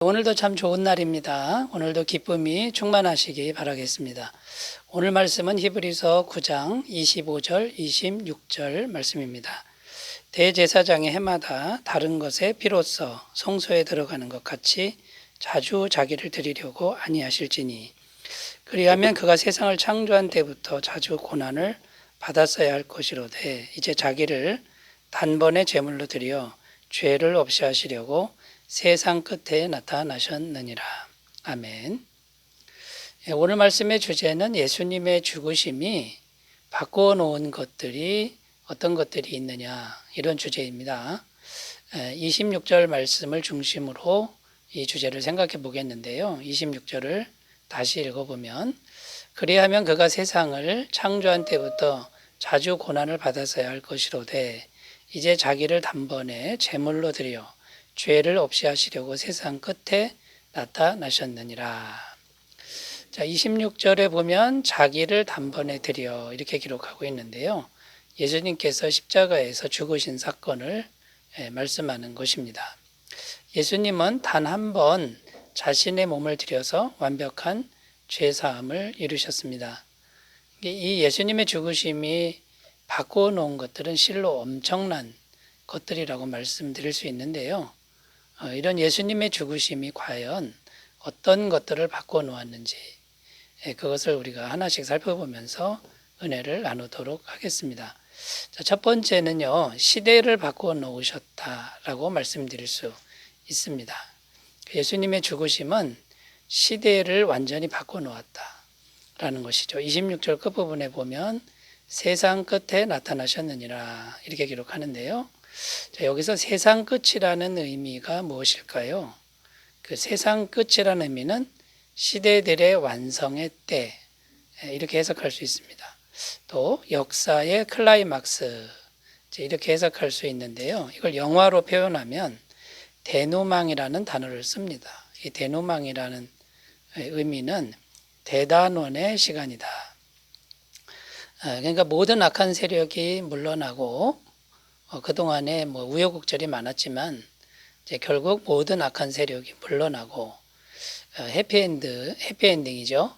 오늘도 참 좋은 날입니다. 오늘도 기쁨이 충만하시기 바라겠습니다. 오늘 말씀은 히브리서 9장 25절, 26절 말씀입니다. 대제사장이 해마다 다른 것에 비로소 성소에 들어가는 것 같이 자주 자기를 드리려고 아니하실지니 그리하면 그가 세상을 창조한 때부터 자주 고난을 받았어야 할 것이로되 이제 자기를 단번에 제물로 드려 죄를 없이 하시려고 세상 끝에 나타나셨느니라. 아멘. 오늘 말씀의 주제는 예수님의 죽으심이 바꾸어 놓은 것들이 어떤 것들이 있느냐, 이런 주제입니다. 26절 말씀을 중심으로 이 주제를 생각해 보겠는데요. 26절을 다시 읽어보면 그리하면 그가 세상을 창조한 때부터 자주 고난을 받았어야 할 것이로되 이제 자기를 단번에 제물로 드려 죄를 없이 하시려고 세상 끝에 나타나셨느니라. 자, 26절에 보면 자기를 단번에 드려 이렇게 기록하고 있는데요. 예수님께서 십자가에서 죽으신 사건을 말씀하는 것입니다. 예수님은 단 한 번 자신의 몸을 들여서 완벽한 죄사함을 이루셨습니다. 이 예수님의 죽으심이 바꾸어 놓은 것들은 실로 엄청난 것들이라고 말씀드릴 수 있는데요. 이런 예수님의 죽으심이 과연 어떤 것들을 바꿔 놓았는지 그것을 우리가 하나씩 살펴보면서 은혜를 나누도록 하겠습니다. 자, 첫 번째는요, 시대를 바꿔 놓으셨다라고 말씀드릴 수 있습니다. 예수님의 죽으심은 시대를 완전히 바꿔 놓았다라는 것이죠. 26절 끝부분에 보면 세상 끝에 나타나셨느니라 이렇게 기록하는데요. 자, 여기서 세상 끝이라는 의미가 무엇일까요? 그 세상 끝이라는 의미는 시대들의 완성의 때, 이렇게 해석할 수 있습니다. 또 역사의 클라이막스, 이렇게 해석할 수 있는데요. 이걸 영화로 표현하면 데노망이라는 단어를 씁니다. 이 데노망이라는 의미는 대단원의 시간이다. 그러니까 모든 악한 세력이 물러나고 그동안에 우여곡절이 많았지만 이제 결국 모든 악한 세력이 물러나고 해피엔딩이죠.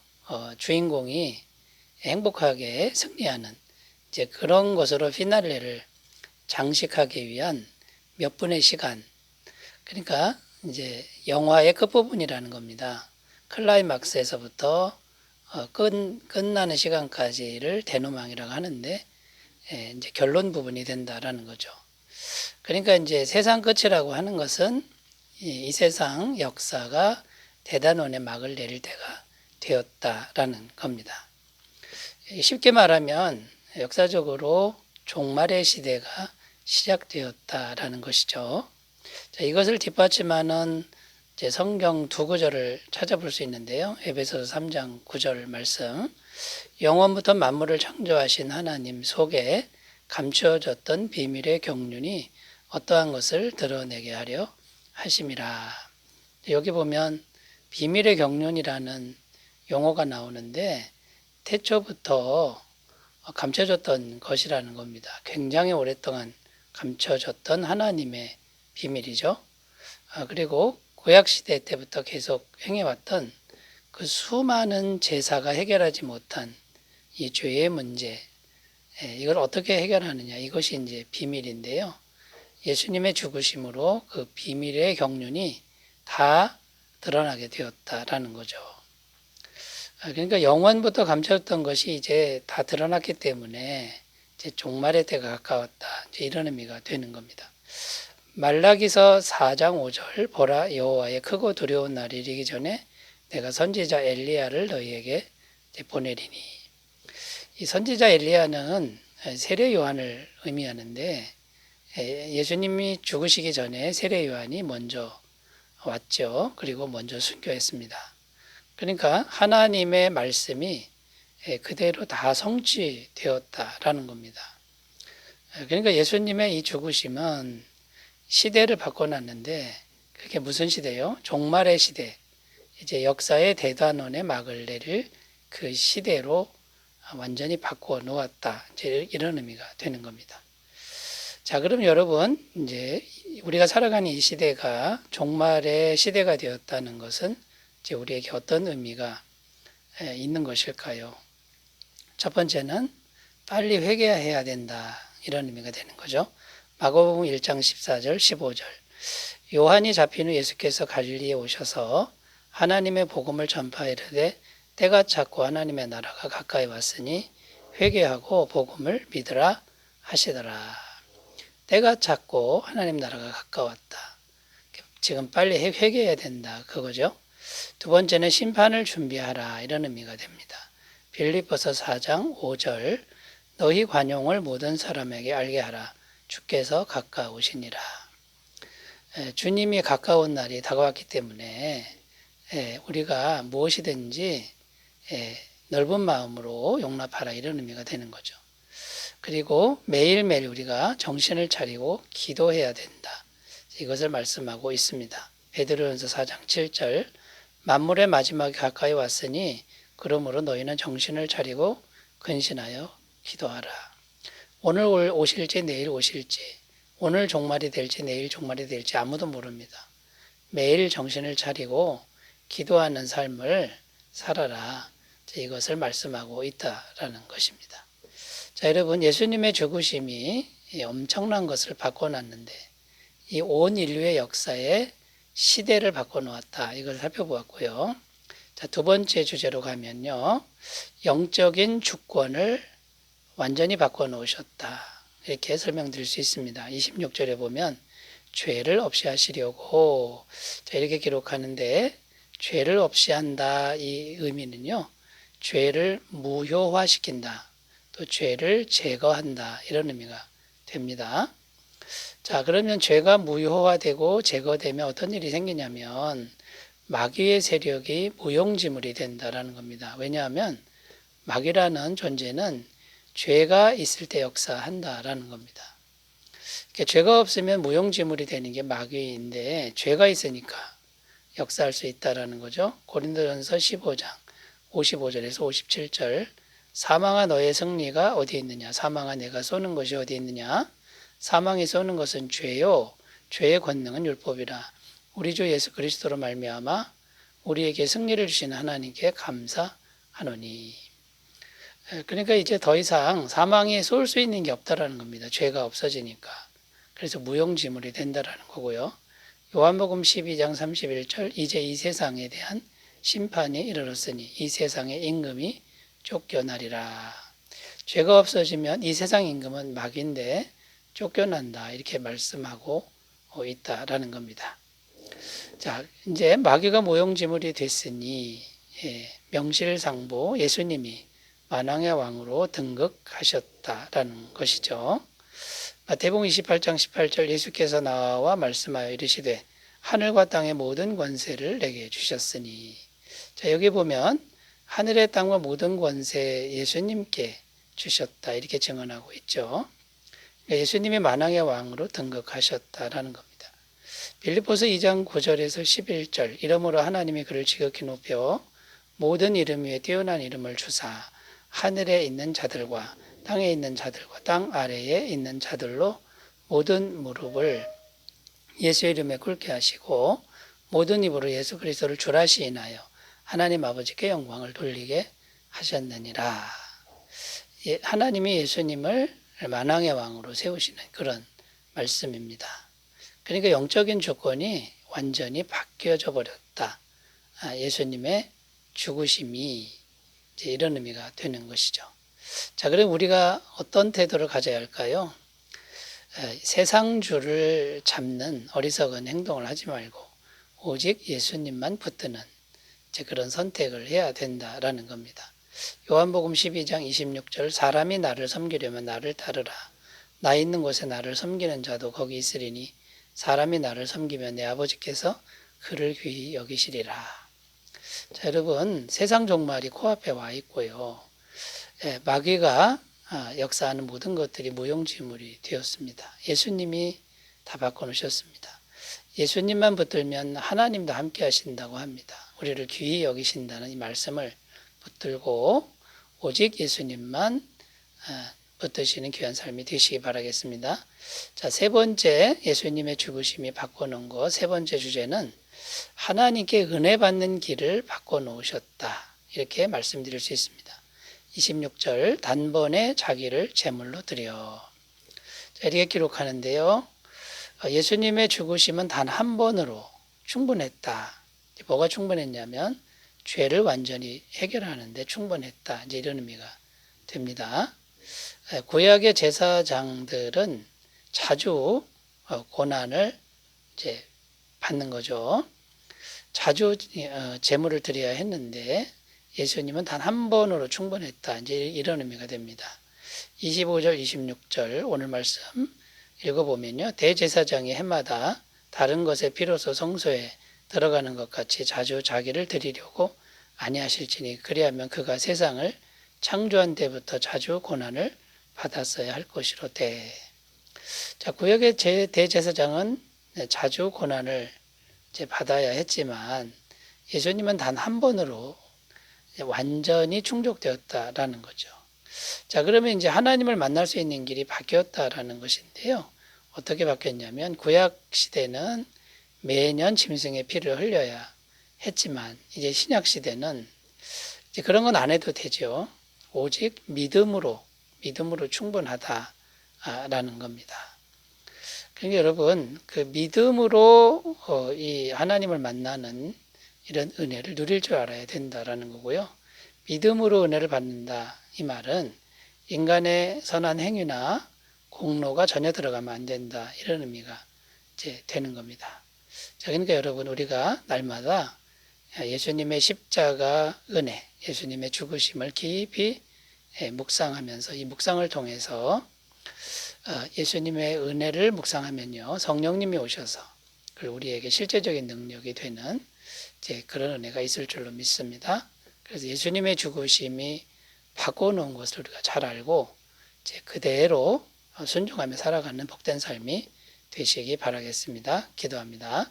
주인공이 행복하게 승리하는 이제 그런 것으로 피날레를 장식하기 위한 몇 분의 시간. 그러니까 이제 영화의 끝부분이라는 겁니다. 클라이막스에서부터 끝나는 시간까지를 데노망이라고 하는데 이제 결론 부분이 된다라는 거죠. 그러니까 이제 세상 끝이라고 하는 것은 이 세상 역사가 대단원의 막을 내릴 때가 되었다라는 겁니다. 쉽게 말하면 역사적으로 종말의 시대가 시작되었다라는 것이죠. 자, 이것을 뒷받침하는 이제 성경 두 구절을 찾아볼 수 있는데요. 에베소서 3장 9절 말씀. 영원부터 만물을 창조하신 하나님 속에 감추어졌던 비밀의 경륜이 어떠한 것을 드러내게 하려 하심이라. 여기 보면 비밀의 경륜이라는 용어가 나오는데 태초부터 감춰졌던 것이라는 겁니다. 굉장히 오랫동안 감춰졌던 하나님의 비밀이죠. 그리고 구약시대 때부터 계속 행해왔던 그 수많은 제사가 해결하지 못한 이 죄의 문제, 이걸 어떻게 해결하느냐, 이것이 이제 비밀인데요. 예수님의 죽으심으로 그 비밀의 경륜이 다 드러나게 되었다라는 거죠. 그러니까 영원부터 감춰졌던 것이 이제 다 드러났기 때문에 이제 종말의 때가 가까웠다, 이제 이런 의미가 되는 겁니다. 말라기서 4장 5절 보라 여호와의 크고 두려운 날이 이르기 전에 내가 선지자 엘리야를 너희에게 보내리니. 이 선지자 엘리야는 세례 요한을 의미하는데 예수님이 죽으시기 전에 세례 요한이 먼저 왔죠. 그리고 먼저 순교했습니다. 그러니까 하나님의 말씀이 그대로 다 성취되었다라는 겁니다. 그러니까 예수님의 이 죽으심은 시대를 바꿔놨는데 그게 무슨 시대요? 종말의 시대. 이제 역사의 대단원의 막을 내릴 그 시대로 완전히 바꾸어 놓았다. 이제 이런 의미가 되는 겁니다. 자, 그럼 여러분, 이제 우리가 살아가는 이 시대가 종말의 시대가 되었다는 것은 이제 우리에게 어떤 의미가 있는 것일까요? 첫 번째는 빨리 회개해야 된다. 이런 의미가 되는 거죠. 마가복음 1장 14절, 15절. 요한이 잡힌 후 예수께서 갈릴리에 오셔서 하나님의 복음을 전파하려되 때가 찼고 하나님의 나라가 가까이 왔으니 회개하고 복음을 믿으라 하시더라. 때가 찼고 하나님 나라가 가까웠다. 지금 빨리 회개해야 된다. 그거죠. 두 번째는 심판을 준비하라. 이런 의미가 됩니다. 빌립보서 4장 5절. 너희 관용을 모든 사람에게 알게 하라. 주께서 가까우시니라. 주님이 가까운 날이 다가왔기 때문에 우리가 무엇이든지 넓은 마음으로 용납하라. 이런 의미가 되는 거죠. 그리고 매일매일 우리가 정신을 차리고 기도해야 된다. 이것을 말씀하고 있습니다. 베드로전서 4장 7절. 만물의 마지막이 가까이 왔으니 그러므로 너희는 정신을 차리고 근신하여 기도하라. 오늘 오실지 내일 오실지, 오늘 종말이 될지 내일 종말이 될지 아무도 모릅니다. 매일 정신을 차리고 기도하는 삶을 살아라. 이것을 말씀하고 있다라는 것입니다. 자, 여러분, 예수님의 죽으심이 엄청난 것을 바꿔놨는데 이 온 인류의 역사에 시대를 바꿔놓았다. 이걸 살펴보았고요. 자, 두 번째 주제로 가면요. 영적인 주권을 완전히 바꿔놓으셨다. 이렇게 설명드릴 수 있습니다. 26절에 보면 죄를 없이 하시려고 자, 이렇게 기록하는데 죄를 없이 한다. 이 의미는요. 죄를 무효화시킨다. 또 죄를 제거한다. 이런 의미가 됩니다. 자, 그러면 죄가 무효화되고 제거되면 어떤 일이 생기냐면 마귀의 세력이 무용지물이 된다라는 겁니다. 왜냐하면 마귀라는 존재는 죄가 있을 때 역사한다라는 겁니다. 그러니까 죄가 없으면 무용지물이 되는 게 마귀인데 죄가 있으니까 역사할 수 있다라는 거죠. 고린도전서 15장 55절에서 57절. 사망아 너의 승리가 어디 있느냐? 사망아 내가 쏘는 것이 어디 있느냐? 사망이 쏘는 것은 죄요. 죄의 권능은 율법이라. 우리 주 예수 그리스도로 말미암아 우리에게 승리를 주신 하나님께 감사하노니. 그러니까 이제 더 이상 사망이 쏠 수 있는 게 없다라는 겁니다. 죄가 없어지니까. 그래서 무용지물이 된다라는 거고요. 요한복음 12장 31절. 이제 이 세상에 대한 심판이 이르렀으니 이 세상의 임금이 쫓겨나리라. 죄가 없어지면 이 세상 임금은 마귀인데 쫓겨난다. 이렇게 말씀하고 있다라는 겁니다. 자, 이제 마귀가 모용지물이 됐으니 명실상부 예수님이 만왕의 왕으로 등극하셨다라는 것이죠. 마태복음 28장 18절. 예수께서 나와 말씀하여 이르시되 하늘과 땅의 모든 권세를 내게 주셨으니. 자, 여기 보면 하늘의 땅과 모든 권세 예수님께 주셨다. 이렇게 증언하고 있죠. 예수님이 만왕의 왕으로 등극하셨다라는 겁니다. 빌립보서 2장 9절에서 11절. 이러므로 하나님이 그를 지극히 높여 모든 이름 위에 뛰어난 이름을 주사 하늘에 있는 자들과 땅에 있는 자들과 땅 아래에 있는 자들로 모든 무릎을 예수의 이름에 꿇게 하시고 모든 입으로 예수 그리스도를 주라 시인하여 하나님 아버지께 영광을 돌리게 하셨느니라. 하나님이 예수님을 만왕의 왕으로 세우시는 그런 말씀입니다. 그러니까 영적인 조건이 완전히 바뀌어져 버렸다. 예수님의 죽으심이 이제 이런 의미가 되는 것이죠. 자, 그럼 우리가 어떤 태도를 가져야 할까요? 세상주를 잡는 어리석은 행동을 하지 말고 오직 예수님만 붙드는 이제 그런 선택을 해야 된다라는 겁니다. 요한복음 12장 26절. 사람이 나를 섬기려면 나를 따르라. 나 있는 곳에 나를 섬기는 자도 거기 있으리니 사람이 나를 섬기면 내 아버지께서 그를 귀히 여기시리라. 자, 여러분, 세상 종말이 코앞에 와 있고요. 마귀가 역사하는 모든 것들이 무용지물이 되었습니다. 예수님이 다 바꿔놓으셨습니다. 예수님만 붙들면 하나님도 함께 하신다고 합니다. 우리를 귀히 여기신다는 이 말씀을 붙들고 오직 예수님만 붙드시는 귀한 삶이 되시기 바라겠습니다. 자, 세 번째 예수님의 죽으심이 바꿔놓은 것, 세 번째 주제는 하나님께 은혜 받는 길을 바꿔놓으셨다. 이렇게 말씀드릴 수 있습니다. 26절 단번에 자기를 제물로 드려. 자, 이렇게 기록하는데요. 예수님의 죽으심은 단 한 번으로 충분했다. 뭐가 충분했냐면 죄를 완전히 해결하는데 충분했다. 이제 이런 의미가 됩니다. 구약의 제사장들은 자주 고난을 이제 받는 거죠. 자주 제물을 드려야 했는데 예수님은 단 한 번으로 충분했다. 이제 이런 의미가 됩니다. 25절, 26절 오늘 말씀 읽어보면요. 대제사장이 해마다 다른 것에 비로소 성소에 들어가는 것 같이 자주 자기를 드리려고 아니하실지니 그리하면 그가 세상을 창조한 때부터 자주 고난을 받았어야 할 것이로되. 자, 구약의 대제사장은 자주 고난을 이제 받아야 했지만 예수님은 단 한 번으로 완전히 충족되었다라는 거죠. 자, 그러면 이제 하나님을 만날 수 있는 길이 바뀌었다라는 것인데요. 어떻게 바뀌었냐면 구약 시대는 매년 짐승의 피를 흘려야 했지만 이제 신약 시대는 이제 그런 건 안 해도 되죠. 오직 믿음으로 충분하다라는 겁니다. 그러니까 여러분 그 믿음으로 이 하나님을 만나는 이런 은혜를 누릴 줄 알아야 된다라는 거고요. 믿음으로 은혜를 받는다 이 말은 인간의 선한 행위나 공로가 전혀 들어가면 안 된다 이런 의미가 이제 되는 겁니다. 자, 그러니까 여러분 우리가 날마다 예수님의 십자가 은혜, 예수님의 죽으심을 깊이 묵상하면서 이 묵상을 통해서 예수님의 은혜를 묵상하면요 성령님이 오셔서 우리에게 실제적인 능력이 되는 이제 그런 은혜가 있을 줄로 믿습니다. 그래서 예수님의 죽으심이 바꿔놓은 것을 우리가 잘 알고 이제 그대로 순종하며 살아가는 복된 삶이 되시기 바라겠습니다. 기도합니다.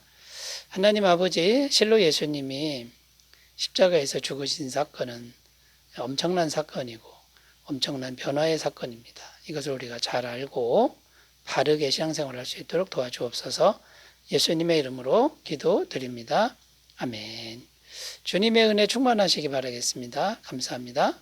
하나님 아버지, 실로 예수님이 십자가에서 죽으신 사건은 엄청난 사건이고 엄청난 변화의 사건입니다. 이것을 우리가 잘 알고 바르게 신앙생활을 할 수 있도록 도와주옵소서. 예수님의 이름으로 기도드립니다. 아멘. 주님의 은혜 충만하시기 바라겠습니다. 감사합니다.